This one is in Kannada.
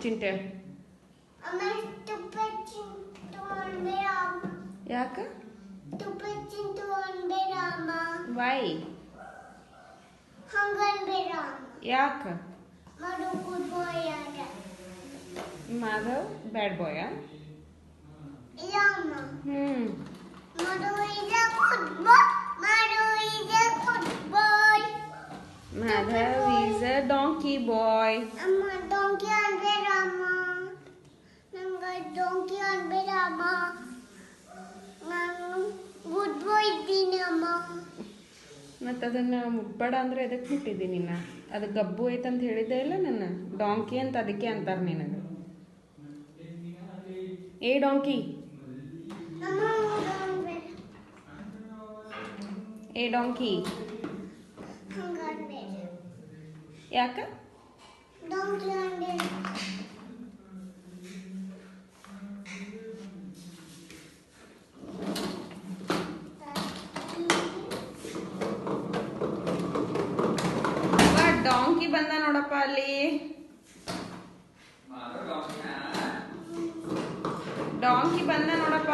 ಚಿಂಟೆ ಯಾಕ ವೈ ಯಾಕ ಮಾಧವ್ ಬ್ಯಾಡ್ ಬಾಯ್ Madhav is a donkey boy. Donkey anbe Rama. Nanga donkey anbe Rama. Nanu good boy iddini amma. ಮತ್ತು ಅದನ್ನು ಮುಟ್ಬೇಡ ಅಂದರೆ ಎದಕ್ಕೆ ಮುಟ್ಟಿದ್ದೀನಿ ನಿನ್ನ ಅದು ಗಬ್ಬು ಐತಂತ ಹೇಳಿದ್ದೆ ಇಲ್ಲ ನನ್ನ ಡಾಂಕಿ ಅಂತ ಅದಕ್ಕೆ ಅಂತಾರೆ ನಿನಗೆ ಏ ಡಾಂಕಿ ಏ ಡಾಂಕಿ ಯಾಕ Donkey anbe ಡಾಂಕಿ ಬಂದ ನೋಡಪ್ಪ ಅಲ್ಲಿ ಡಾಂಕಿ ಬಂದ ನೋಡಪ್ಪ